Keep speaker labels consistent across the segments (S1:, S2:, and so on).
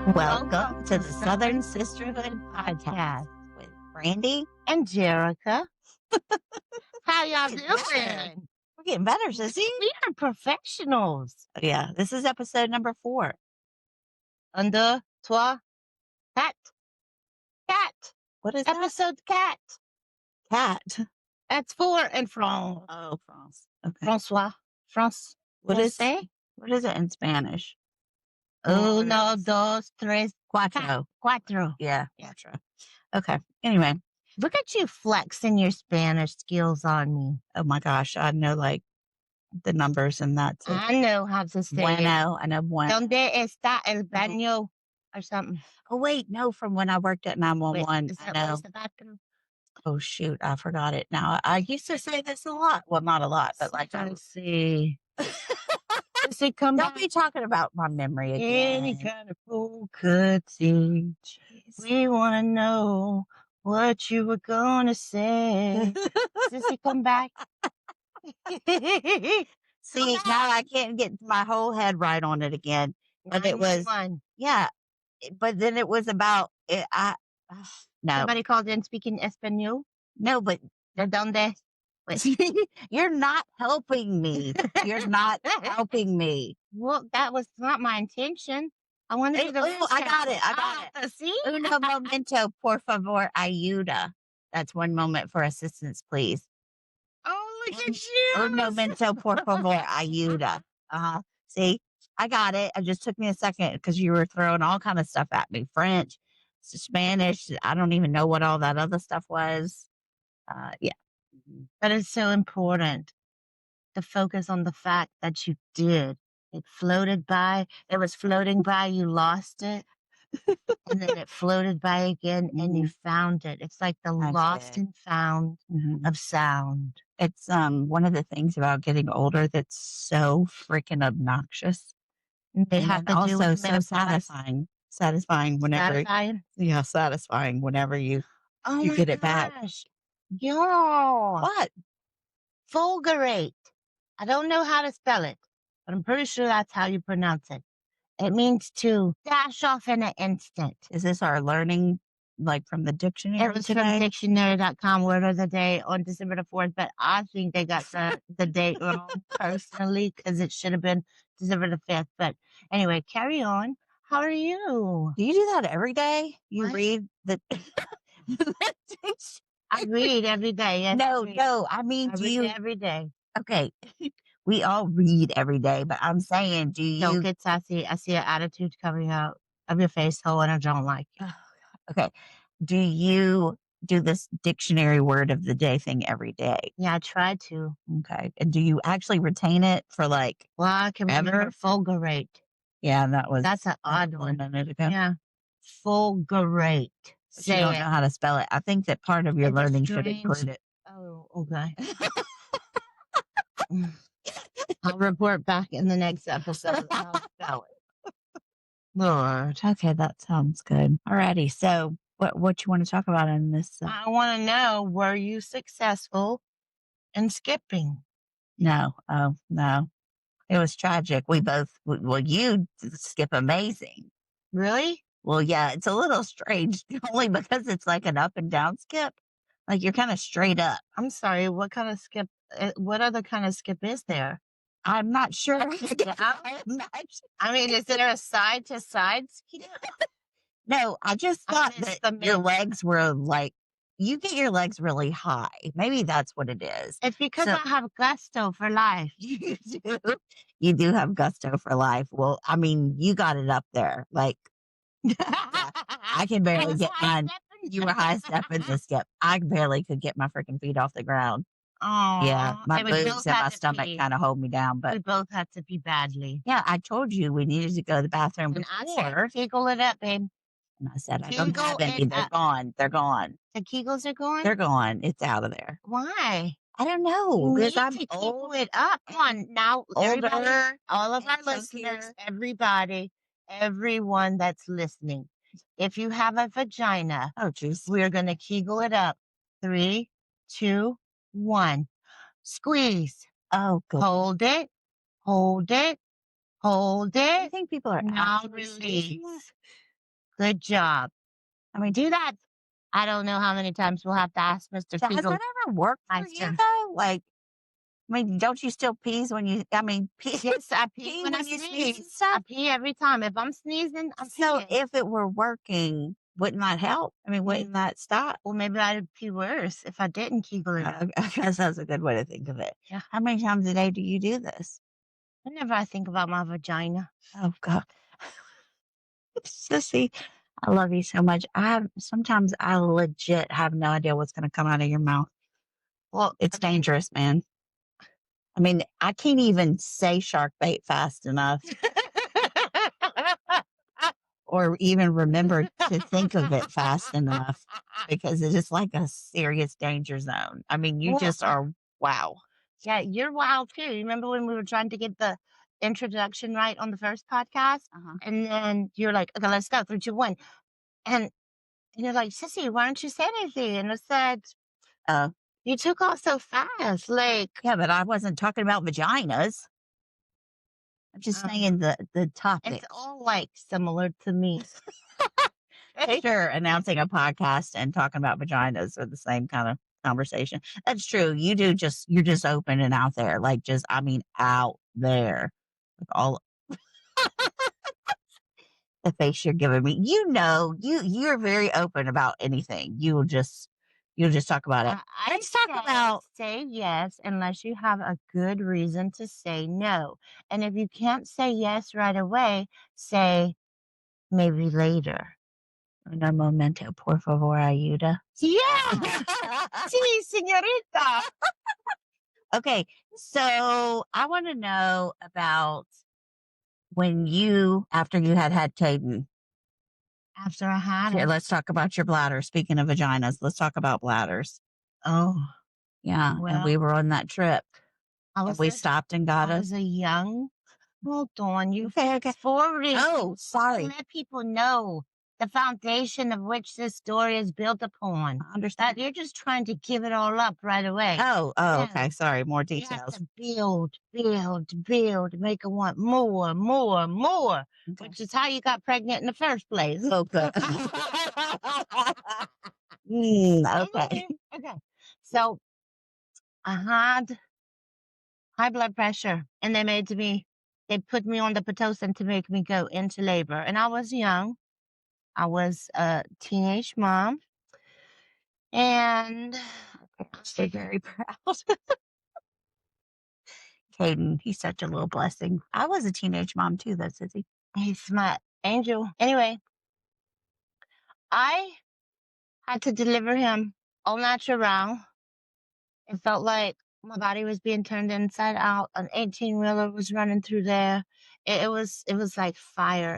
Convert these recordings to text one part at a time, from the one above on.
S1: Welcome to the Southern Sisterhood Podcast with Brandy and Jerica.
S2: How y'all
S1: Getting
S2: doing?
S1: better. We're getting better, sissy.
S2: We are professionals.
S1: Yeah, this is episode number 4.
S2: Un, deux, trois, cat. Cat.
S1: What is that?
S2: Episode cat.
S1: Cat.
S2: That's 4 in France.
S1: Oh, France. Okay.
S2: Francois. France.
S1: What is
S2: Francais?
S1: what is it in Spanish?
S2: Uno, dos, tres,
S1: Cuatro.
S2: cuatro.
S1: Yeah, cuatro. Okay. Anyway.
S2: Look at you flexing your Spanish skills on me.
S1: Oh my gosh, I know like the numbers and that's it.
S2: I know how to say it.
S1: Bueno. I know bueno.
S2: ¿Dónde está el baño? Or something.
S1: Oh wait, no, from when I worked at 911.
S2: Is
S1: I
S2: that
S1: know.
S2: where's the bathroom?
S1: Oh shoot, I forgot it now. I used to say this a lot. Well, not a lot, but like I
S2: Let's see. Does it come
S1: don't
S2: back?
S1: be talking about my memory
S2: Any
S1: again.
S2: kind of fool could see.
S1: Jeez.
S2: We want to know what you were going to say. Does it come back?
S1: See, now I can't get my whole head right on it again. But it was,
S2: 911.
S1: yeah. But then it was about it. No,
S2: Somebody called in speaking Espanol.
S1: no, but
S2: ¿De dónde? Wait.
S1: you're not helping me. You're not helping me.
S2: Well, that was not my intention. I wanted
S1: Hey,
S2: you to.
S1: oh, I got it. I got
S2: it. See?
S1: Uno momento, por favor, ayuda. That's one moment for assistance, please.
S2: Oh, look at you.
S1: Un momento, por favor, ayuda. See, I got it. It just took me a second because you were throwing all kind of stuff at me. French, Spanish. I don't even know what all that other stuff was. Yeah.
S2: But it's so important to focus on the fact that you did. It floated by. It was floating by. You lost it. And then it floated by again and you found it. It's like the lost and found of sound.
S1: It's one of the things about getting older that's so freaking obnoxious.
S2: They
S1: And
S2: have
S1: then
S2: to do
S1: also
S2: with
S1: so
S2: menopause.
S1: satisfying whenever
S2: Satisfying?
S1: satisfying whenever you
S2: Oh my
S1: get it back.
S2: gosh. Yo.
S1: What?
S2: Fulgurate. I don't know how to spell it, but I'm pretty sure that's how you pronounce it. It means to dash off in an instant.
S1: Is this our learning, like from the dictionary?
S2: It was from dictionary.com, word of the day on December the 4th, but I think they got the date wrong personally because it should have been December the 5th. But anyway, carry on. How are you?
S1: Do you do that every day? You
S2: What?
S1: read the
S2: I read every day. Yes,
S1: No, I mean,
S2: I
S1: do
S2: read
S1: you?
S2: every day.
S1: Okay, we all read every day, but I'm saying, do you?
S2: Don't get sassy. I see an attitude coming out of your face hole and I don't like it.
S1: Okay, do you do this dictionary word of the day thing every day?
S2: Yeah, I tried to.
S1: Okay, and do you actually retain it for like?
S2: Well, I can remember fulgurate.
S1: Yeah,
S2: That's an odd one.
S1: A minute ago.
S2: Yeah, fulgurate.
S1: But you don't know how to spell it. I think that part of your
S2: It's
S1: learning should
S2: strange.
S1: include it.
S2: Oh, okay. I'll report back in the next episode. I'll spell it. Lord.
S1: Okay, that sounds good. Alrighty, so what you want to talk about in this?
S2: I want to know, were you successful in skipping?
S1: No. Oh, no. It was tragic. Well, you skip amazing.
S2: Really?
S1: Well, yeah, it's a little strange only because it's like an up and down skip. Like you're kind of straight up.
S2: I'm sorry, what kind of skip, what other kind of skip is there?
S1: I'm not sure.
S2: I mean, is there a side to side skip?
S1: No, I just thought that your legs were like, you get your legs really high. Maybe that's what it is.
S2: It's because I have gusto for life.
S1: You do. You do have gusto for life. Well, I mean, you got it up there. Like, I can barely get mine. You were high stepping the skip. I barely could get my freaking feet off the ground.
S2: Oh,
S1: yeah, my boobs and my stomach kind of hold me down. But
S2: we both had to pee badly.
S1: Yeah, I told you we needed to go to the bathroom
S2: and
S1: before.
S2: I said, Kegel it up, babe.
S1: And I said, I don't have any. They're gone. They're gone.
S2: The Kegels are gone?
S1: They're gone. It's out of there.
S2: Why?
S1: I don't know.
S2: Because I'm old. It up. Come on now, older. All of our listeners, everybody, everyone that's listening. If you have a vagina, we're going to Kegel it up. 3, 2, 1. Squeeze.
S1: Oh, good.
S2: Hold it. Hold it. Hold it.
S1: I think people are
S2: now release. Good job.
S1: I mean,
S2: Do that. I don't know how many times we'll have to ask Mr.
S1: so has that ever worked for you
S2: Kegel.
S1: though? Like, I mean, don't you still pees when you? I mean, pee,
S2: Yes, I pee
S1: pee
S2: when I
S1: when you sneeze and
S2: sneeze. I
S1: stuff.
S2: pee every time. If I'm sneezing, I'm
S1: So
S2: peeing.
S1: if it were working, wouldn't that help? I mean, wouldn't that stop?
S2: Well, maybe I'd pee worse if I didn't Kegel it up.
S1: I guess that's a good way to think of it.
S2: Yeah.
S1: How many times a day do you do this?
S2: Whenever I think about my vagina.
S1: Oh God, Sissy, I love you so much. Sometimes I legit have no idea what's going to come out of your mouth.
S2: Well,
S1: It's dangerous, man. I mean, I can't even say shark bait fast enough or even remember to think of it fast enough because it is like a serious danger zone. I mean, you
S2: Well,
S1: just are wow.
S2: yeah, you're wild too. You remember when we were trying to get the introduction right on the first podcast?
S1: Uh-huh.
S2: And then you're like, okay, let's go. 3, 2, 1. And you're like, Sissy, why don't you say anything? And I said,
S1: Uh,
S2: you took off so fast. Like,
S1: yeah, but I wasn't talking about vaginas. I'm just saying the topic.
S2: it's all like similar to me.
S1: Sure, announcing a podcast and talking about vaginas are the same kind of conversation. That's true. You're just open and out there. Like just I mean out there. Like all the face you're giving me. You know, you're very open about anything. You'll just talk about it. Let's talk about
S2: say yes unless you have a good reason to say no. And if you can't say yes right away, say maybe later.
S1: una momento, por favor, ayuda.
S2: Yeah. Sí, señorita.
S1: Okay, so I want to know about after you had Caden.
S2: After I had
S1: Yeah,
S2: it.
S1: let's talk about your bladder. Speaking of vaginas, let's talk about bladders.
S2: Oh,
S1: Yeah, and we
S2: well,
S1: were on that trip, and we stopped and got
S2: I
S1: us.
S2: was a young. Hold on, you
S1: Okay, okay.
S2: fast forwarding.
S1: Oh, sorry.
S2: Let people know the foundation of which this story is built upon.
S1: I understand.
S2: That you're just trying to give it all up right away.
S1: Oh,
S2: No,
S1: okay. Sorry, more
S2: you have
S1: details.
S2: to build, make it want more, more,
S1: Okay.
S2: which is how you got pregnant in the first place.
S1: Okay. Okay.
S2: Okay. So I had high blood pressure, and they put me on the Pitocin to make me go into labor. And I was young. I was a teenage mom, and
S1: I'm very proud. Caden, he's such a little blessing. I was a teenage mom too, though, Sissy.
S2: he's my angel. Anyway, I had to deliver him all natural. It felt like my body was being turned inside out. An 18-wheeler was running through there. It was like fire.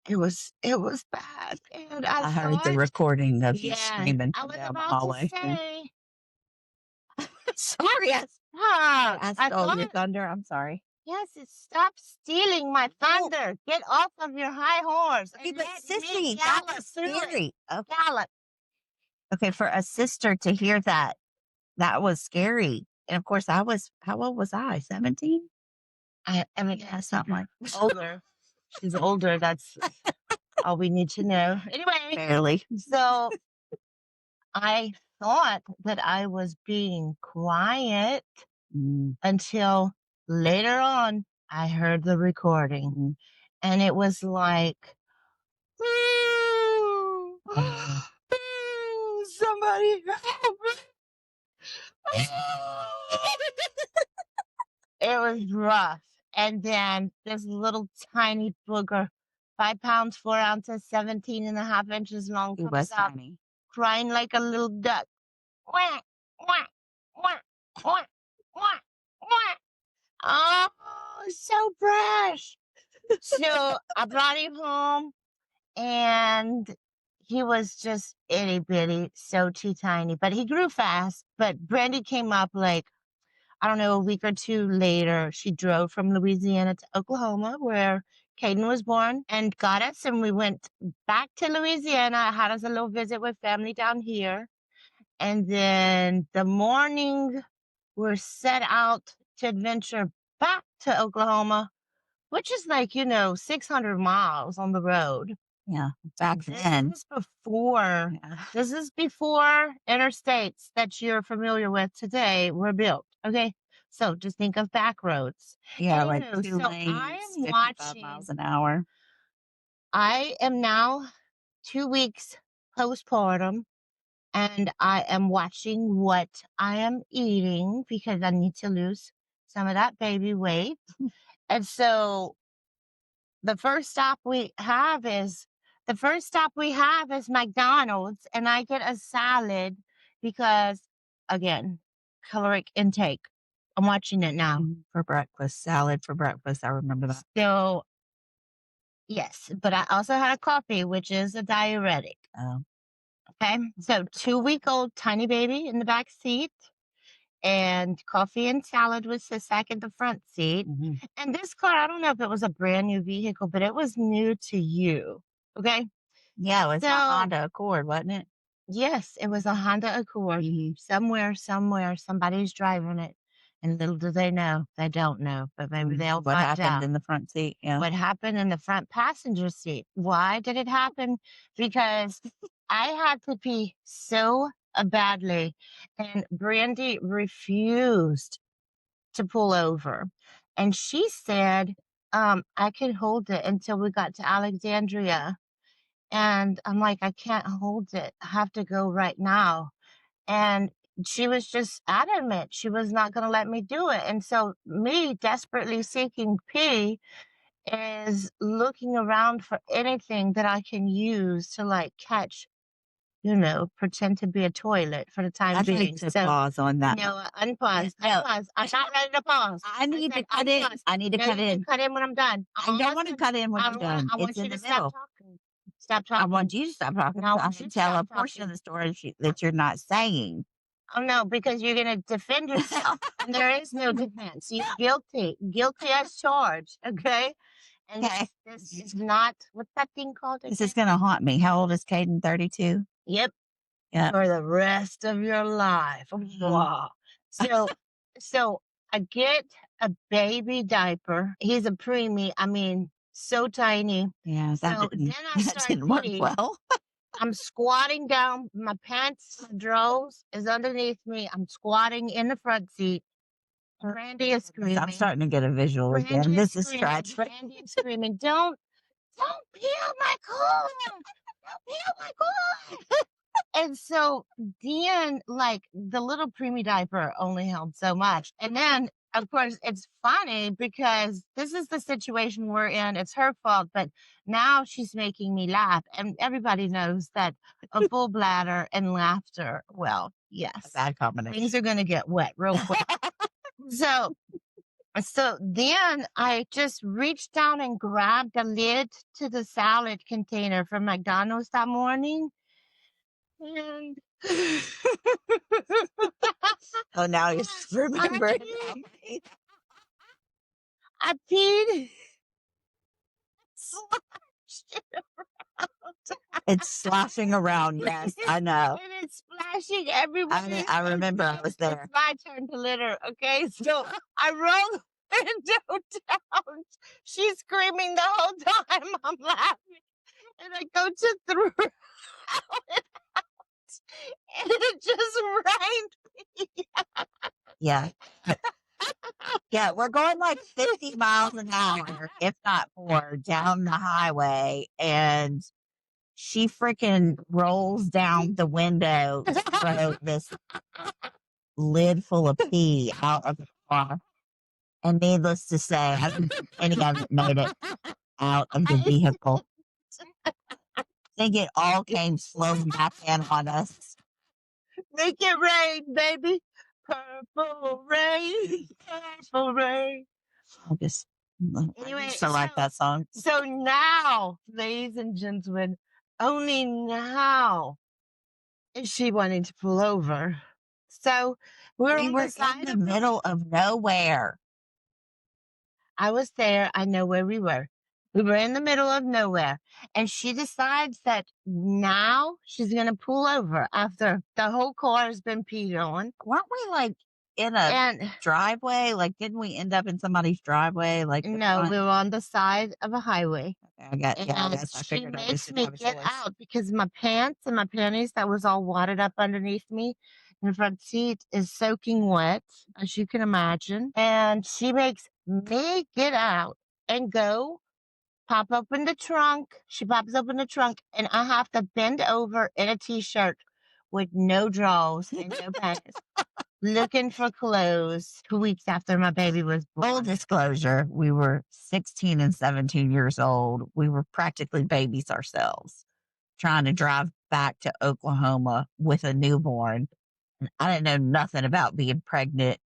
S2: It was bad. And
S1: I heard the recording of you screaming
S2: I was
S1: down the
S2: about
S1: hallway.
S2: to say,
S1: Sorry, I stole your thunder. I'm sorry.
S2: yes, stop stealing my thunder. Get off of your high horse.
S1: Okay,
S2: And
S1: but
S2: let me
S1: Sissy, that
S2: gallop
S1: was
S2: through it.
S1: scary. Okay.
S2: Gallop.
S1: Okay, for a sister to hear that, that was scary. And of course, how old was I? 17?
S2: I mean,
S1: Yeah, something like
S2: older. She's older. That's all we need to know. Anyway,
S1: barely.
S2: so I thought that I was being quiet until later on I heard the recording. And it was like, "Ooh, ooh, somebody help me." It was rough. And then this little tiny booger, 5 pounds, 4 ounces, 17.5 inches long,
S1: It
S2: comes
S1: was
S2: out
S1: tiny.
S2: crying like a little duck. Quack, quack, quack, quack, quack, quack. Oh, so fresh. So I brought him home, and he was just itty bitty, so too tiny, but he grew fast. But Brandy came up like, I don't know, a week or 2 later. She drove from Louisiana to Oklahoma, where Caden was born, and got us, and we went back to Louisiana, had us a little visit with family down here. And then the morning we're set out to adventure back to Oklahoma, which is like, 600 miles on the road.
S1: Yeah. Back
S2: This
S1: then.
S2: is before
S1: Yeah.
S2: this is before interstates that you're familiar with today were built. Okay. So just think of back roads.
S1: Yeah, like
S2: Anywho,
S1: 2
S2: so
S1: lanes, 55 miles an hour.
S2: I am now 2 weeks postpartum and I am watching what I am eating because I need to lose some of that baby weight. And so the first stop we have is McDonald's, and I get a salad because, again, caloric intake. I'm watching it now.
S1: For breakfast, salad for breakfast. I remember that.
S2: So, yes, but I also had a coffee, which is a diuretic.
S1: Oh,
S2: Okay. So, 2-week-old tiny baby in the back seat, and coffee and salad was the second, the front seat.
S1: mhm.
S2: And this car, I don't know if it was a brand new vehicle, but it was new to you. Okay.
S1: Yeah, it was a
S2: So,
S1: Honda Accord, wasn't it?
S2: yes, it was a Honda Accord.
S1: Mhm.
S2: Somewhere, somebody's driving it. And little do they know, they don't know, but maybe they'll
S1: What
S2: find
S1: happened
S2: out
S1: in the front seat? Yeah.
S2: what happened in the front passenger seat. Why did it happen? Because I had to pee so badly, and Brandy refused to pull over. And she said, I could hold it until we got to Alexandria. And I'm like, I can't hold it. I have to go right now. And she was just adamant. She was not going to let me do it. And so, me desperately seeking pee is looking around for anything that I can use to like catch, pretend to be a toilet for the time
S1: I'd like
S2: being.
S1: to
S2: So,
S1: pause on that.
S2: no, unpause,
S1: No,
S2: unpause. I'm not ready to pause.
S1: I need to
S2: said
S1: cut in.
S2: unpause.
S1: I need to
S2: No,
S1: cut
S2: you can
S1: in.
S2: cut in when I'm done.
S1: I don't want to cut in when you're done.
S2: I
S1: It's
S2: want
S1: in
S2: you
S1: the
S2: to stop
S1: middle.
S2: talking. Stop
S1: I
S2: talking.
S1: want you to stop talking
S2: No, I
S1: so I
S2: want
S1: can
S2: you to
S1: tell a
S2: stop
S1: portion of
S2: talking.
S1: the story that you're not saying.
S2: Oh no, because you're gonna defend yourself, and there is no defense. You're guilty as charged. Okay, and
S1: Okay.
S2: this is not what's that thing called
S1: This
S2: again?
S1: is going to haunt me. How old is Caden? 32?
S2: Yep,
S1: Yeah.
S2: for the rest of your life.
S1: Mhm.
S2: Wow. So, so I get a baby diaper. He's a preemie. I mean, so tiny.
S1: Yeah,
S2: So then I
S1: that
S2: start
S1: didn't work
S2: pee.
S1: well.
S2: I'm squatting down. My pants, my drawers is underneath me. I'm squatting in the front seat. Brandy is
S1: I'm
S2: screaming.
S1: starting to get a visual again.
S2: Brandy is
S1: This is
S2: screaming.
S1: tragic.
S2: Brandy is screaming. Don't peel my corn. Don't peel my corn. And so then, like, the little preemie diaper only held so much. And then, of course, it's funny because this is the situation we're in. It's her fault, but now she's making me laugh. And everybody knows that a full bladder and laughter, well,
S1: A
S2: yes,
S1: bad combination.
S2: things are going to get wet real quick. So, so then I just reached down and grabbed the lid to the salad container from McDonald's that morning. And
S1: Oh, now you're
S2: I
S1: remembering.
S2: peed. I peed. Sloshed it around.
S1: It's sloshing around. Yes, I know.
S2: And it's splashing everywhere.
S1: I remember I was there.
S2: It's my turn to litter. Okay, so I roll the window down. She's screaming the whole time. I'm laughing, and I go to throw it out, and it just rained me.
S1: Yeah. Yeah, we're going like 50 miles an hour, if not more, down the highway. And she freaking rolls down the window to throw this lid full of pee out of the car. And needless to say, I don't think any of it made it out of the vehicle. I think it all came flowing back in on us.
S2: Make it rain, baby. Purple rain, purple rain.
S1: I just, I
S2: Anyway,
S1: used to like that song.
S2: so now, ladies and gentlemen, only now is she wanting to pull over. So we're
S1: We
S2: on
S1: were
S2: the
S1: in
S2: side
S1: the
S2: of the
S1: middle of nowhere.
S2: I was there. I know where we were. We were in the middle of nowhere. And she decides that now she's going to pull over after the whole car has been peed on.
S1: Weren't we like in a
S2: And
S1: driveway? Like, didn't we end up in somebody's driveway? Like the
S2: no,
S1: front?
S2: we were on the side of a highway.
S1: Okay, I
S2: And
S1: guess I
S2: she
S1: figured I just
S2: makes
S1: didn't
S2: me
S1: have a
S2: get
S1: choice.
S2: out because my pants and my panties that was all wadded up underneath me in the front seat is soaking wet, as you can imagine. And she makes me get out and go pop open the trunk. She pops open the trunk, and I have to bend over in a t-shirt with no drawers and no pants, looking for clothes 2 weeks after my baby was
S1: Full
S2: born.
S1: disclosure, we were 16 and 17 years old. We were practically babies ourselves, trying to drive back to Oklahoma with a newborn. And I didn't know nothing about being pregnant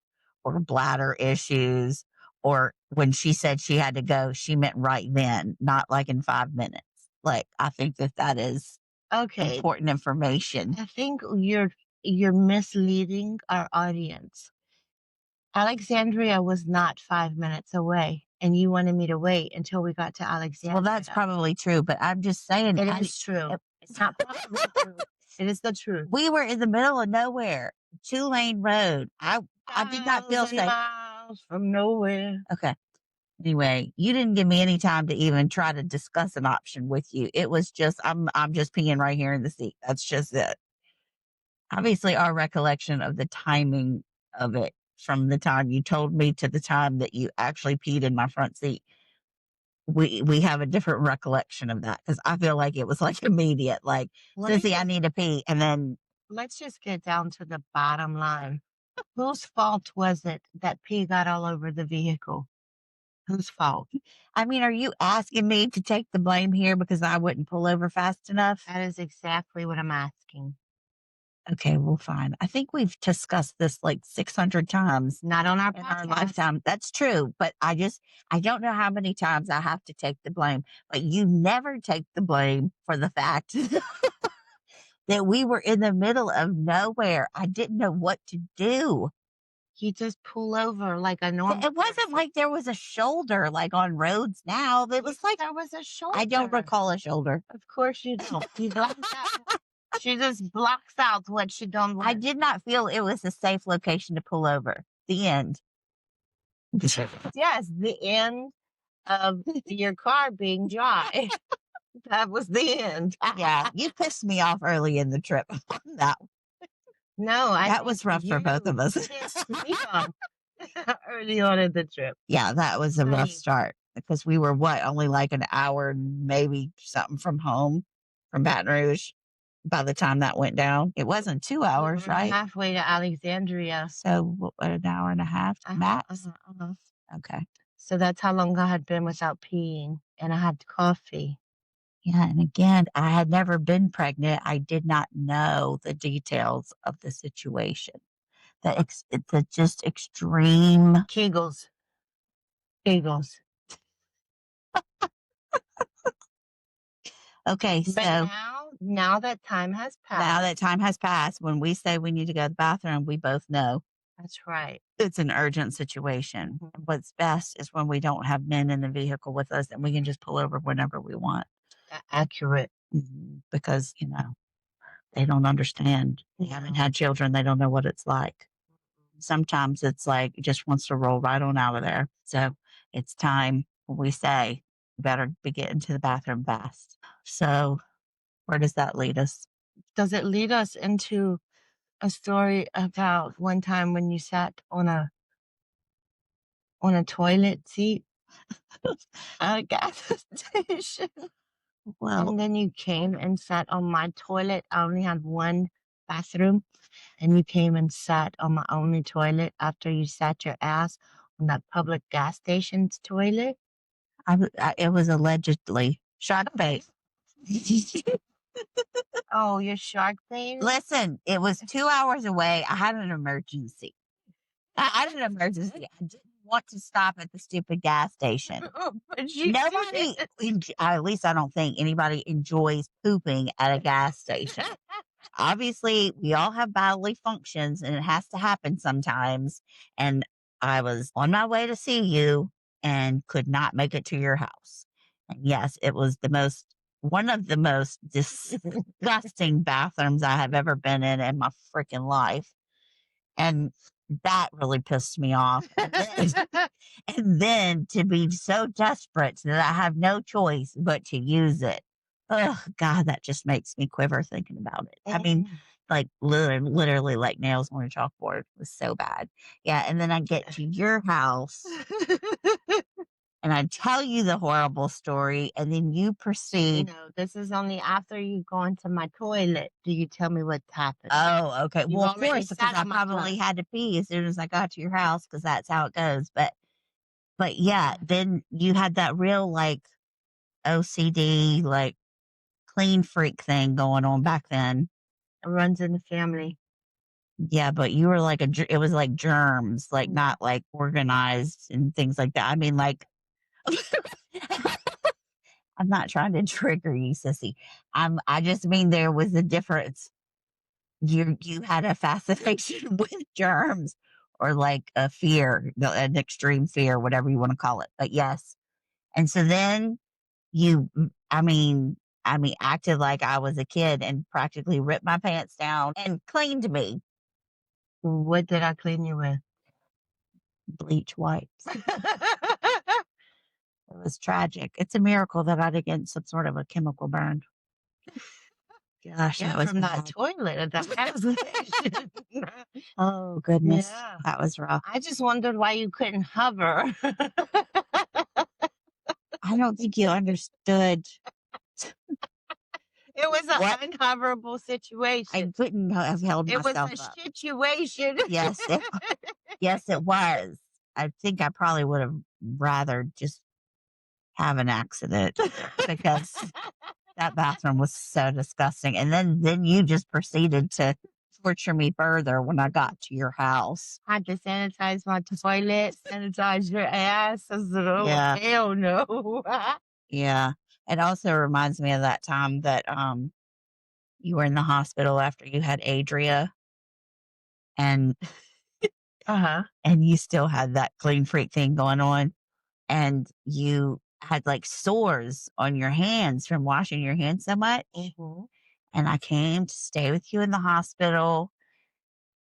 S1: or bladder issues. Or when she said she had to go, she meant right then, not like in 5 minutes. Like, I think that that is
S2: Okay,
S1: important information.
S2: I think you're misleading our audience. Alexandria was not 5 minutes away, and you wanted me to wait until we got to
S1: Well,
S2: Alexandria.
S1: that's probably true, but I'm just saying,
S2: It is true. It's not probably true. It is the truth.
S1: we were in the middle of nowhere, 2-lane road. I did not feel
S2: 1,000
S1: safe.
S2: miles from nowhere.
S1: Okay. Anyway, you didn't give me any time to even try to discuss an option with you. It was just I'm just peeing right here in the seat. That's just it. Obviously, our recollection of the timing of it from the time you told me to the time that you actually peed in my front seat, we have a different recollection of that because I feel like it was like immediate, like,
S2: Let me
S1: Sissy, I
S2: just
S1: need to pee. And then
S2: let's just get down to the bottom line. Whose fault was it that pee got all over the vehicle? Whose fault?
S1: I mean, are you asking me to take the blame here because I wouldn't pull over fast enough?
S2: That is exactly what I'm asking.
S1: Okay, well, fine. I think we've discussed this like 600 times
S2: Not on our
S1: in our
S2: podcast.
S1: lifetime. That's true. But I don't know how many times I have to take the blame. But you never take the blame for the fact that we were in the middle of nowhere. I didn't know what to do.
S2: You just pull over like a normal
S1: It wasn't
S2: person.
S1: like there was a shoulder like on roads now. It was like,
S2: There was a shoulder.
S1: I don't recall a shoulder.
S2: Of course you don't. You blocked out. She just blocks out what she don't
S1: I
S2: want.
S1: did not feel it was a safe location to pull over. The end.
S2: Yes, the end of your car being dry. That was the end.
S1: Yeah, you pissed me off early in the trip on that.
S2: No, I
S1: That
S2: think
S1: was rough for both of
S2: you
S1: us.
S2: pissed me off early on in the trip.
S1: Yeah, that was a rough
S2: Right.
S1: start because we were what, only like an hour, maybe something from home, from Baton Rouge by the time that went down. It wasn't 2
S2: We
S1: hours,
S2: were
S1: right?
S2: halfway to Alexandria.
S1: So what, an hour and a half max? Okay.
S2: So that's how long I had been without peeing, and I had coffee.
S1: Yeah, and again, I had never been pregnant. I did not know the details of the situation. The just extreme.
S2: Kegels. Kegels.
S1: Okay,
S2: But
S1: so
S2: now that time has
S1: now
S2: passed.
S1: that time has passed, when we say we need to go to the bathroom, we both know
S2: That's right.
S1: it's an urgent situation.
S2: Mhm.
S1: And what's best is when we don't have men in the vehicle with us and we can just pull over whenever we want.
S2: Accurate.
S1: Because, they don't understand. They haven't had children. They don't know what it's like. Sometimes it's like it just wants to roll right on out of there. So it's time when we say, better be getting to the bathroom fast. So where does that lead us?
S2: Does it lead us into a story about one time when you sat on a toilet seat at a gas station?
S1: Well,
S2: And then you came and sat on my toilet. I only had one bathroom. And you came and sat on my only toilet after you sat your ass on that public gas station's toilet.
S1: it was allegedly shark bait.
S2: Oh, your shark bait?
S1: Listen, it was 2 hours away. I had an emergency. I had an emergency. I didn't want to stop at the stupid gas station.
S2: But you
S1: Nobody, at least I don't think anybody enjoys pooping at a gas station. Obviously, we all have bodily functions and it has to happen sometimes. And I was on my way to see you and could not make it to your house. And yes, it was one of the most disgusting bathrooms I have ever been in my freaking life. And that really pissed me off. And then to be so desperate that I have no choice but to use it. Oh God, that just makes me quiver thinking about it. I mean,
S2: Mm.
S1: like literally like nails on a chalkboard. It was so bad. Yeah. And then I get to your house and I tell you the horrible story, and then you proceed.
S2: No, this is only after you go into my toilet. Do you tell me what's happened?
S1: Oh, okay.
S2: You've
S1: Well, of
S2: already
S1: course, because
S2: sat
S1: I
S2: on my
S1: probably
S2: butt.
S1: had to pee as soon as I got to your house because that's how it goes. But yeah, then you had that real like OCD, like clean freak thing going on back then.
S2: It runs in the family.
S1: Yeah, but you were like it was like germs, like
S2: Yeah.
S1: not like organized and things like that. I mean, like, I'm not trying to trigger you, sissy. I just mean there was a difference. You had a fascination with germs or like a fear, an extreme fear, whatever you want to call it. But yes. And so then you, I mean, acted like I was a kid and practically ripped my pants down and cleaned me.
S2: What did I clean you with?
S1: Bleach wipes. It was tragic. It's a miracle that I didn't get some sort of a chemical burn. Gosh,
S2: Yeah,
S1: that was
S2: from that
S1: bad.
S2: toilet at the gas station.
S1: Oh goodness,
S2: Yeah.
S1: that was rough.
S2: I just wondered why you couldn't hover.
S1: I don't think you understood
S2: It was
S1: what
S2: an unhoverable
S1: I
S2: situation.
S1: couldn't have held
S2: It was
S1: myself
S2: a
S1: up.
S2: situation.
S1: Yes, yes, it was. I think I probably would have rather just have an accident because that bathroom was so disgusting. And then you just proceeded to torture me further when I got to your house.
S2: Had to sanitize my toilet, sanitize your ass. I said, oh,
S1: Yeah,
S2: hell no.
S1: yeah. It also reminds me of that time that you were in the hospital after you had Adria and
S2: Uh-huh.
S1: and you still had that clean freak thing going on and you had like sores on your hands from washing your hands so much.
S2: Mhm.
S1: And I came to stay with you in the hospital.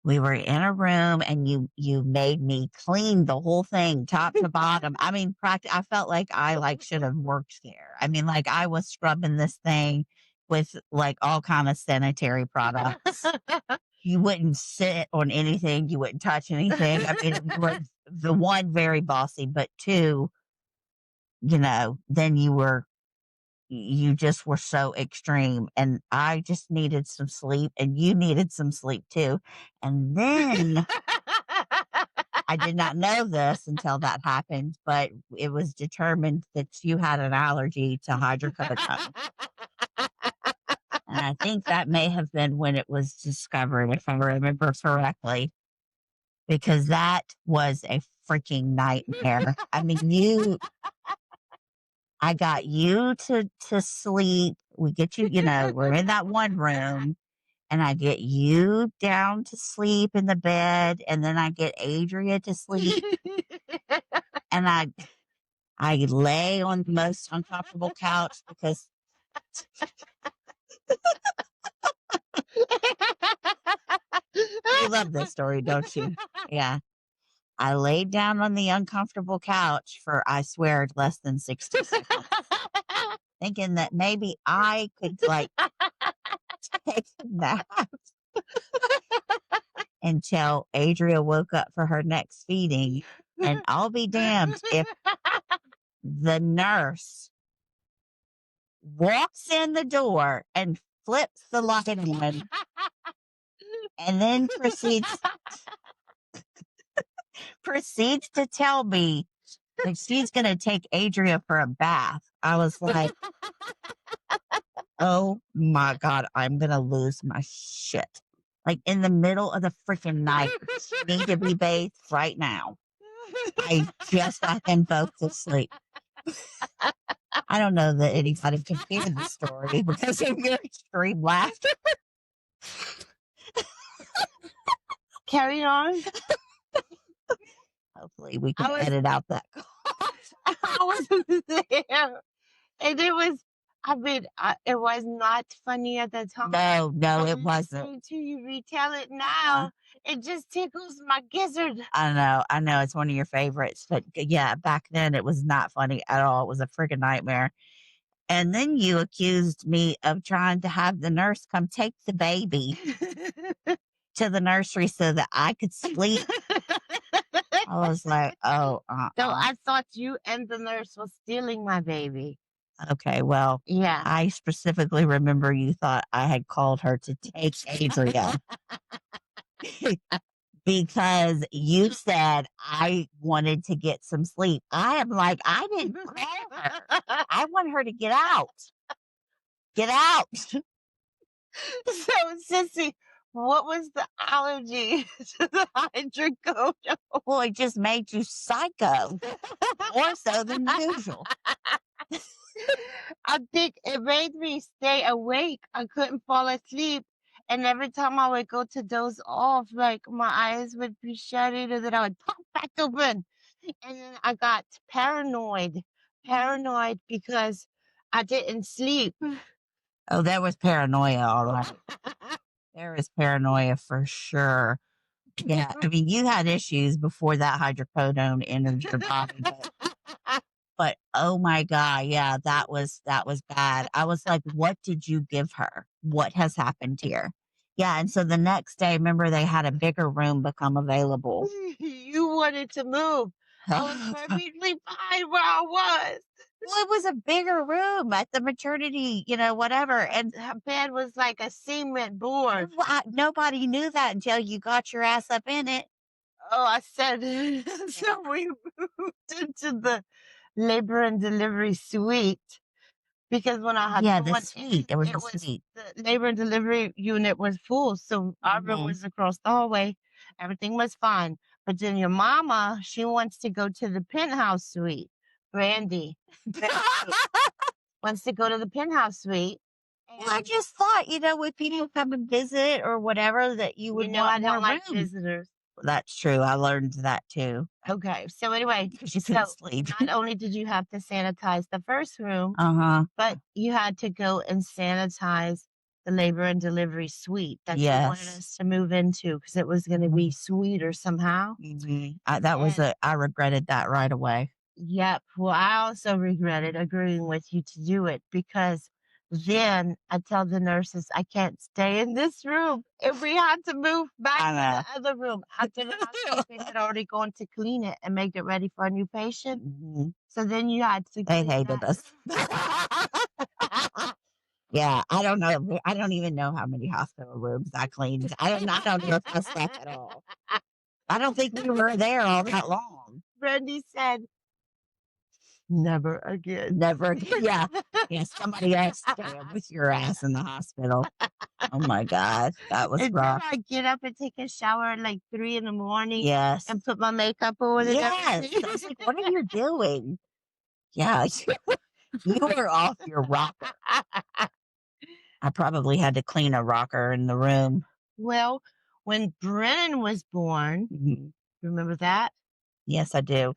S1: We were in a room and you made me clean the whole thing top to bottom. I mean, I felt like I like should have worked there. I mean, like I was scrubbing this thing with like all kind of sanitary products. You wouldn't sit on anything, you wouldn't touch anything. I mean, you were the one very bossy, but two, then you just were so extreme and I just needed some sleep and you needed some sleep too. And then I did not know this until that happened, but it was determined that you had an allergy to hydrocodone. And I think that may have been when it was discovered, if I remember correctly, because that was a freaking nightmare. I mean, I got you to sleep. We get you, we're in that one room and I get you down to sleep in the bed and then I get Adria to sleep and I lay on the most uncomfortable couch because you love this story, don't you? Yeah. I laid down on the uncomfortable couch for, I swear, less than 60 seconds, thinking that maybe I could like take a nap until Adria woke up for her next feeding. And I'll be damned if the nurse walks in the door and flips the light on and then proceeds to tell me that she's going to take Adria for a bath. I was like, oh my God, I'm going to lose my shit. Like in the middle of the freaking night, she need to be bathed right now. I just got them both to sleep. I don't know that anybody can hear the story because of your extreme laughter.
S2: Carry on.
S1: Hopefully, we
S2: I
S1: can
S2: was
S1: edit out that.
S2: I was there. And it was, I mean, it was not funny at the time.
S1: No,
S2: But
S1: it wasn't.
S2: listening to you retell it
S1: Uh,
S2: now, It just tickles my gizzard.
S1: I know, it's one of your favorites, but yeah, back then it was not funny at all. It was a friggin' nightmare. And then you accused me of trying to have the nurse come take the baby to the nursery so that I could sleep. I was like, "Oh,
S2: So I thought you and the nurse was stealing my baby.
S1: okay, well,
S2: Yeah.
S1: I specifically remember you thought I had called her to take Adria because you said I wanted to get some sleep. I am like, I didn't call her. I want her to get out. Get out."
S2: So, Sissy, what was the allergy to the hydrocodone?
S1: Well, it just made you psycho more so than usual.
S2: I think it made me stay awake. I couldn't fall asleep. And every time I would go to doze off, like my eyes would be shutting and then I would pop back open. And then I got paranoid because I didn't sleep.
S1: Oh, that was paranoia, all right. There was paranoia for sure. Yeah, I mean, you had issues before that hydrocodone entered your body, but oh my god, yeah, that was bad. I was like, "What did you give her? What has happened here?" Yeah, and so the next day, remember they had a bigger room become available.
S2: You wanted to move. I was perfectly fine where I was.
S1: Well, it was a bigger room at the maternity, whatever, and
S2: Her bed was like a cement board.
S1: nobody knew that until you got your ass up in it.
S2: Oh, I said so we moved into the labor and delivery suite because when I had
S1: Yeah, the
S2: gone
S1: suite.
S2: in,
S1: It was
S2: it
S1: the
S2: was
S1: suite.
S2: the labor and delivery unit was full. So our room
S1: Mhm.
S2: was across the hallway. Everything was fine. But then your mama, she wants to go to the penthouse suite. Brandy. Brandy wants to go to the penthouse suite.
S1: Well, I
S2: And
S1: just thought, when people come and visit or whatever, that you
S2: you
S1: would
S2: know
S1: want
S2: I
S1: more
S2: don't like
S1: room.
S2: visitors.
S1: That's true. I learned that too
S2: Okay. So anyway,
S1: because you couldn't
S2: so
S1: sleep.
S2: not only did you have to sanitize the first room,
S1: Uh huh.
S2: but you had to go and sanitize the labor and delivery suite that you wanted
S1: Yes.
S2: us to move into because it was going to be sweeter somehow.
S1: That was
S2: And
S1: I regretted that right away.
S2: yep, well, I also regretted agreeing with you to do it because then I tell the nurses I can't stay in this room, and we had to move back
S1: I
S2: to the
S1: know.
S2: other room after the housekeeping had already gone to clean it and make it ready for a new patient.
S1: Mhm.
S2: So then you had to
S1: They
S2: clean
S1: hated
S2: that.
S1: us. Yeah, I don't know. I don't even know how many hospital rooms I cleaned. I don't know if I slept at all. I don't think we were there all that long.
S2: Brandy said, "Never again."
S1: Never again. Yeah. Yeah. Somebody else stand with your ass in the hospital. Oh my God. That was
S2: And then
S1: rough.
S2: I get up and take a shower at like 3 in the morning
S1: Yes.
S2: and put my makeup on and
S1: Yes.
S2: everything.
S1: I was like, what are you doing? Yeah. You were off your rocker. I probably had to clean a rocker in the room.
S2: Well, when Brennan was born,
S1: Mhm.
S2: remember that?
S1: Yes, I do.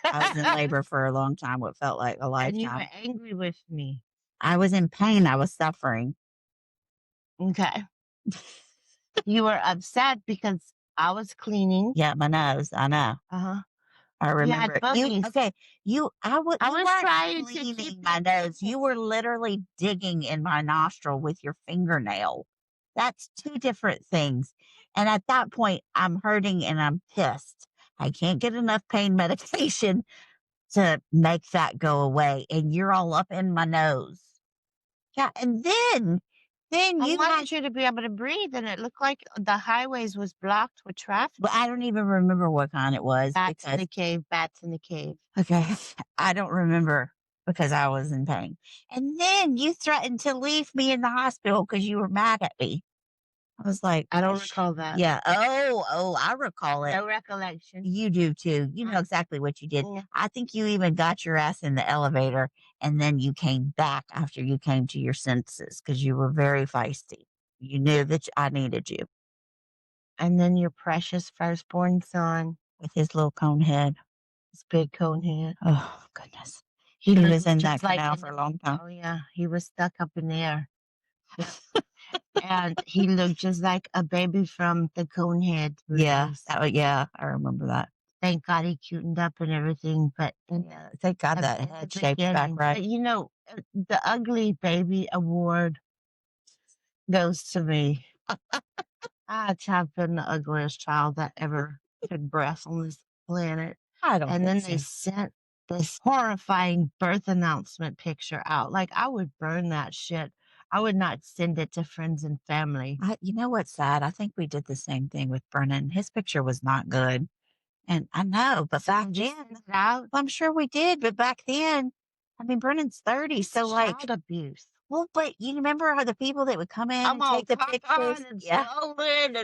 S1: I was in labor for a long time, what felt like a
S2: And you were
S1: lifetime.
S2: angry with me.
S1: I was in pain. I was suffering.
S2: Okay. You were upset because I was cleaning.
S1: Yeah, my nose. I know.
S2: Uh-huh.
S1: I
S2: You
S1: remember
S2: had
S1: it.
S2: boogies.
S1: Okay.
S2: I
S1: You
S2: was
S1: weren't
S2: trying to keep
S1: cleaning
S2: you
S1: my nose. You were
S2: busy.
S1: literally digging in my nostril with your fingernail. That's two different things. And at that point, I'm hurting and I'm pissed. I can't get enough pain medication to make that go away. And you're all up in my nose. Yeah. And then
S2: I
S1: you had,
S2: wanted you to be able to breathe, and it looked like the highways was blocked with traffic.
S1: but I don't even remember what kind it was
S2: Bats in
S1: because,
S2: the cave, bats in the cave.
S1: okay, I don't remember because I was in pain. And then you threatened to leave me in the hospital because you were mad at me. I was like,
S2: I don't recall that.
S1: yeah. Oh, I recall it.
S2: No recollection.
S1: You do too. You know exactly what you did.
S2: Mm.
S1: I think you even got your ass in the elevator and then you came back after you came to your senses because you were very feisty. You knew that I needed you
S2: And then your precious firstborn son,
S1: with his little cone head.
S2: his big cone head.
S1: Oh, goodness.
S2: He
S1: He
S2: looked
S1: was in that
S2: just like
S1: canal
S2: an
S1: for a long time.
S2: oh, yeah, he was stuck up in there. Yep. and he looked just like a baby from the Conehead
S1: Yeah,
S2: movies.
S1: yeah, I remember that.
S2: Thank God he cutened up and everything, but
S1: Yeah, thank God that
S2: in the
S1: head shaped back
S2: beginning.
S1: right.
S2: But the ugly baby award goes to me. I have been the ugliest child that ever took breath on this planet.
S1: I don't
S2: And
S1: think
S2: then they
S1: so.
S2: sent this horrifying birth announcement picture out. Like, I would burn that shit. I would not send it to friends and family.
S1: You know what's sad? I think we did the same thing with Brennan. His picture was not good. And I know, but
S2: So
S1: back
S2: did you
S1: then,
S2: send it out?
S1: I'm sure we did, but back then, I mean, Brennan's 30.
S2: It's
S1: So,
S2: child
S1: like,
S2: abuse.
S1: well, but you remember how the people that would come in
S2: I'm
S1: and
S2: all
S1: take the
S2: cockeyed
S1: pictures?
S2: and
S1: Yeah.
S2: swollen.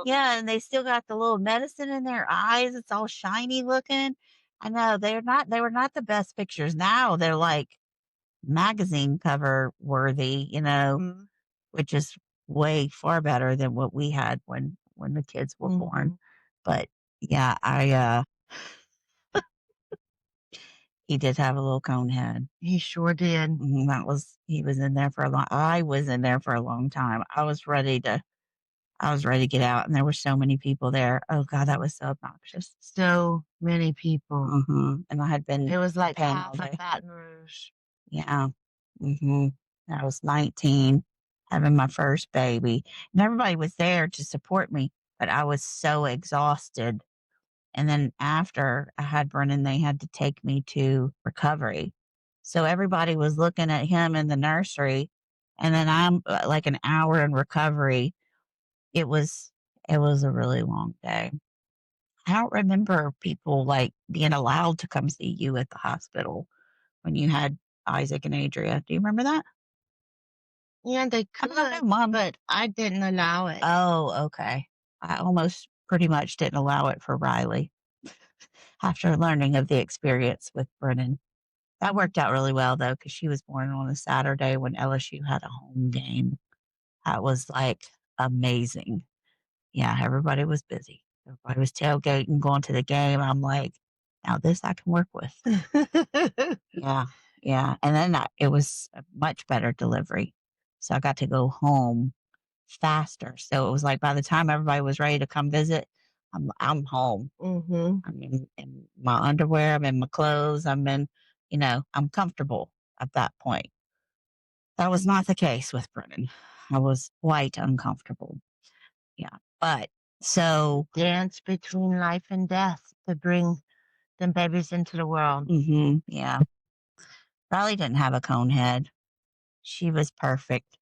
S1: Yeah. And they still got the little medicine in their eyes. It's all shiny looking. I know they were not the best pictures. Now they're like magazine cover worthy,
S2: Mhm,
S1: which is way far better than what we had when the kids were born.
S2: mhm.
S1: But yeah, he did have a little cone head.
S2: He sure did.
S1: He was in there for a long I was in there for a long time. I was ready to get out and there were so many people there. Oh god, that was so obnoxious.
S2: So many people.
S1: And I had been
S2: It was
S1: in
S2: like
S1: pain all
S2: half of
S1: day.
S2: Baton Rouge.
S1: Yeah. Mhm. I was 19 having my first baby and everybody was there to support me, but I was so exhausted. And then after I had Brennan, they had to take me to recovery. So everybody was looking at him in the nursery, and then I'm like an hour in recovery. It was it was a really long day. I don't remember people like being allowed to come see you at the hospital when you had Isaac and Adria. Do you remember that?
S2: Yeah, they
S1: I don't know,
S2: could,
S1: mom.
S2: but I didn't allow it.
S1: Oh, okay. I almost pretty much didn't allow it for Riley after learning of the experience with Brennan. That
S2: Mhm.
S1: worked out really well though, because she was born on a Saturday when LSU had a home game. That was, like, amazing. Yeah, everybody was busy. Everybody was tailgating, going to the game. I'm like, "Now this I can work with." Yeah, yeah, and then it was a much better delivery. So I got to go home faster. So it was like by the time everybody was ready to come visit, I'm home.
S2: Mhm.
S1: I'm in my underwear, I'm in my clothes, I'm comfortable at that point. That was not the case with Brennan. I was quite uncomfortable. Yeah. But so,
S2: Dance between life and death to bring them babies into the world.
S1: yeah. Riley didn't have a cone head. She was perfect.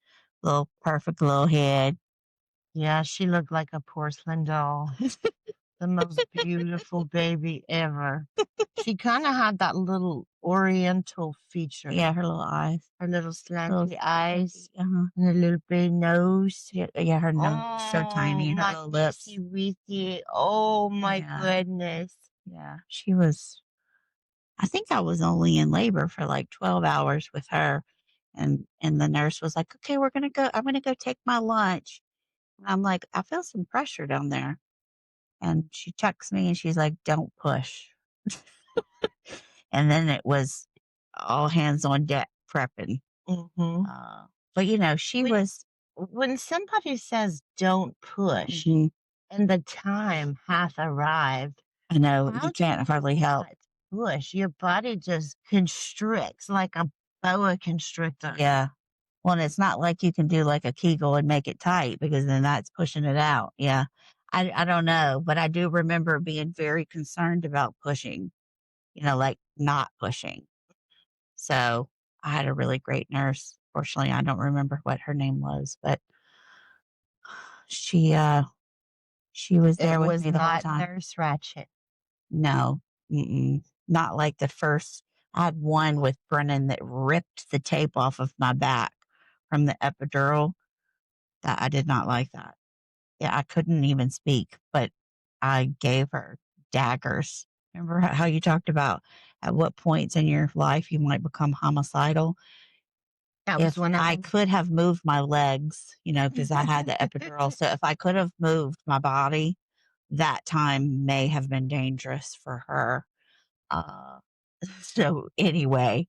S1: Perfect little head.
S2: Yeah, she looked like a porcelain doll. The most beautiful baby ever. She kinda had that little oriental feature.
S1: Yeah, her little eyes.
S2: Her little
S1: Little
S2: slanty
S1: slinky.
S2: eyes
S1: Uh-huh.
S2: and a little big nose.
S1: Yeah, yeah, her nose was so
S2: Oh,
S1: tiny and her
S2: my
S1: little
S2: kissy
S1: lips.
S2: weetie. Oh my
S1: Yeah.
S2: goodness.
S1: Yeah. I think I was only in labor for like 12 hours with her. And the nurse was like, "Okay, I'm gonna go take my lunch." And I'm like, "I feel some pressure down there." And she checks me and she's like, "Don't push." And then it was all hands on deck prepping.
S2: Mhm.
S1: Uh, but she
S2: When
S1: was
S2: when somebody says don't push
S1: mhm,
S2: and the time hath arrived,
S1: I know you
S2: how do
S1: can't
S2: you
S1: hardly help.
S2: not push? Your body just constricts like a boa constrictor.
S1: Yeah. Well, and it's not like you can do like a Kegel and make it tight because then that's pushing it out. Yeah. I don't know, but I do remember being very concerned about pushing, like not pushing. So I had a really great nurse. Fortunately, I don't remember what her name was, but she uh she was
S2: It
S1: there with
S2: was
S1: me the whole
S2: not
S1: time.
S2: Nurse Ratchet.
S1: No, not like the first. I had one with Brennan that ripped the tape off of my back from the epidural. That I did not like that. Yeah, I couldn't even speak, but I gave her daggers. Remember how you talked about at what points in your life you might become homicidal?
S2: That was
S1: If
S2: one of
S1: I
S2: them.
S1: could have moved my legs, because I had the epidural. So if I could have moved my body, that time may have been dangerous for her. Uh, so anyway,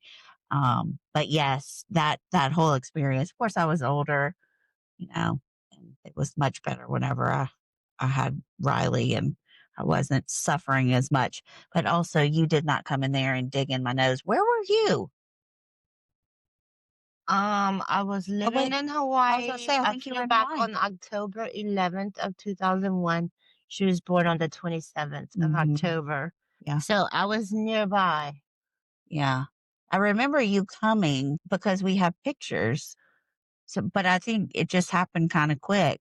S1: but yes, that whole experience. Of course, I was older. and it was much better whenever I had Riley and I wasn't suffering as much. But also, you did not come in there and dig in my nose. Where were you?
S2: I was
S1: Oh,
S2: living
S1: wait.
S2: in
S1: I was going to
S2: Hawaii.
S1: say, I
S2: I
S1: think you were
S2: flew
S1: in
S2: back
S1: Hawaii.
S2: on October 11th of 2001. She was born on the 27th of
S1: Hmm.
S2: October.
S1: Yeah.
S2: So I was nearby.
S1: Yeah. I remember you coming because we have pictures. So, but I think it just happened kind of quick.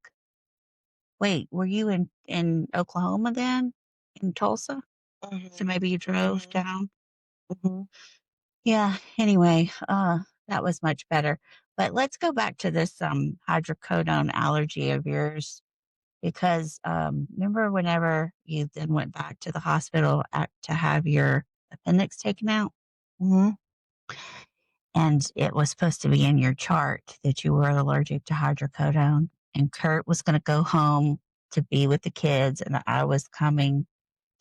S1: Wait, were you in Oklahoma then? In Tulsa? So
S2: Mhm,
S1: maybe you drove
S2: mhm,
S1: down?
S2: mhm,
S1: Yeah, anyway, that was much better. But let's go back to this hydrocodone allergy of yours because remember whenever you then went back to the hospital to have your appendix taken out?
S2: mhm.
S1: And it was supposed to be in your chart that you were allergic to hydrocodone. And Kurt was going to go home to be with the kids, and I was coming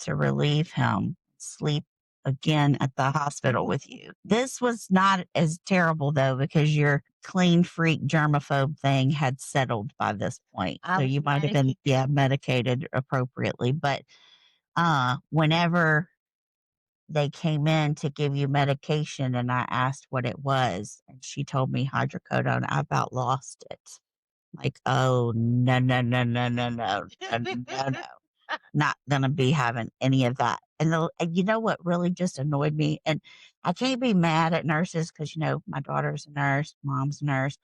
S1: to relieve him, sleep again at the hospital with you. This was not as terrible though, because your clean freak germaphobe thing had settled by this point.
S2: I
S1: So
S2: was
S1: you might have been,
S2: medicated.
S1: yeah, medicated appropriately. But whenever they came in to give you medication and I asked what it was, and she told me hydrocodone, I about lost it. Like, oh, no, no, no, no, no, no, no, no, no. Not gonna be having any of that. And you know what really just annoyed me? And I can't be mad at nurses because, my daughter's a nurse, mom's a nurse,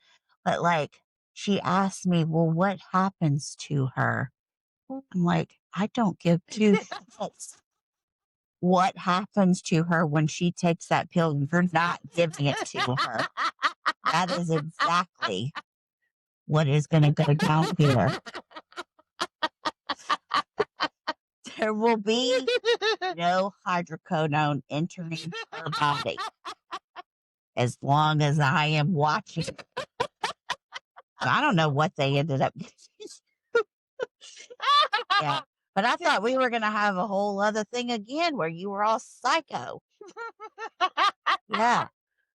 S1: but like, she asked me, well, what happens to her? I'm like, I don't give two fucks what happens to her when she takes that pill. You're not giving it to her. That is exactly what is going to go down here. There will be no hydrocodone entering her body as long as I am watching. I don't know what they ended up. Yeah. But I thought we were going to have a whole other thing again where you were all psycho. Yeah.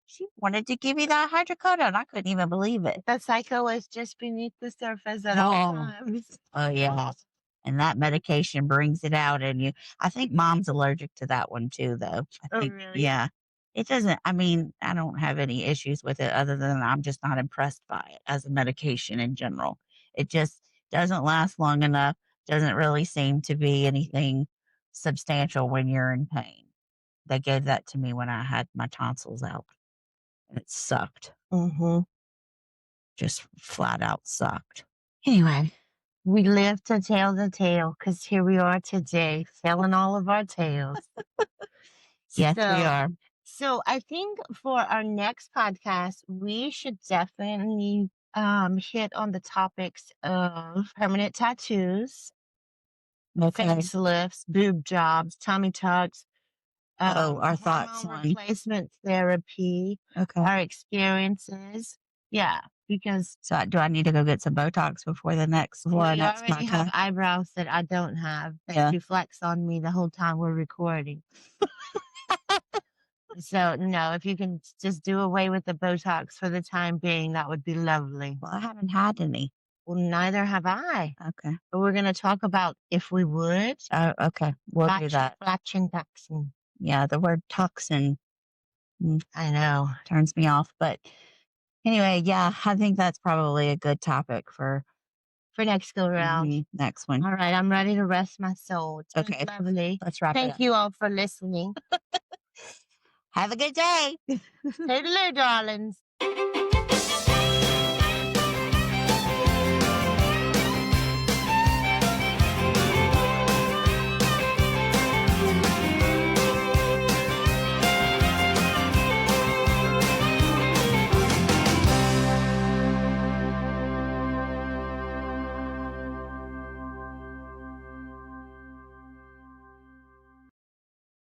S1: She wanted to give me that hydrocodone. I couldn't even believe it.
S2: The psycho is just beneath the surface at all
S1: Oh,
S2: times.
S1: oh yeah. And that medication brings it out in you. I think mom's allergic to that one too, though. I
S2: Oh,
S1: think,
S2: really?
S1: yeah. It doesn't, I mean, I don't have any issues with it other than I'm just not impressed by it as a medication in general. It just doesn't last long enough, doesn't really seem to be anything substantial when you're in pain. They gave that to me when I had my tonsils out, and it sucked.
S2: Mm-hmm.
S1: Just flat out sucked. Anyway,
S2: We live to tell the tale because here we are today telling all of our tales.
S1: yes, we
S2: So,
S1: are.
S2: so I think for our next podcast, we should definitely hit on the topics of permanent tattoos,
S1: Okay.
S2: facelifts, boob jobs, tummy tucks,
S1: Oh, our thoughts
S2: hormone
S1: on.
S2: replacement therapy,
S1: Okay.
S2: our experiences. Yeah, because
S1: So, do I need to go get some Botox before our
S2: we
S1: next
S2: already have
S1: podcast?
S2: eyebrows that I don't have that
S1: Yeah.
S2: you flex on me the whole time we're recording. So, no, if you can just do away with the Botox for the time being, that would be lovely.
S1: Well, I haven't had any.
S2: Well, neither have I.
S1: Okay.
S2: But we're going to talk about if we would.
S1: Oh, okay. We'll do that.
S2: Flatching toxin.
S1: Yeah, the word toxin
S2: I know.
S1: turns me off. But anyway, yeah, I think that's probably a good topic for
S2: For next go round.
S1: next one.
S2: All right, I'm ready to rest my soul. It's been
S1: Okay.
S2: lovely.
S1: Let's wrap it
S2: Thank
S1: up.
S2: you all for listening.
S1: Have a good day.
S2: Toodaloo, darlings.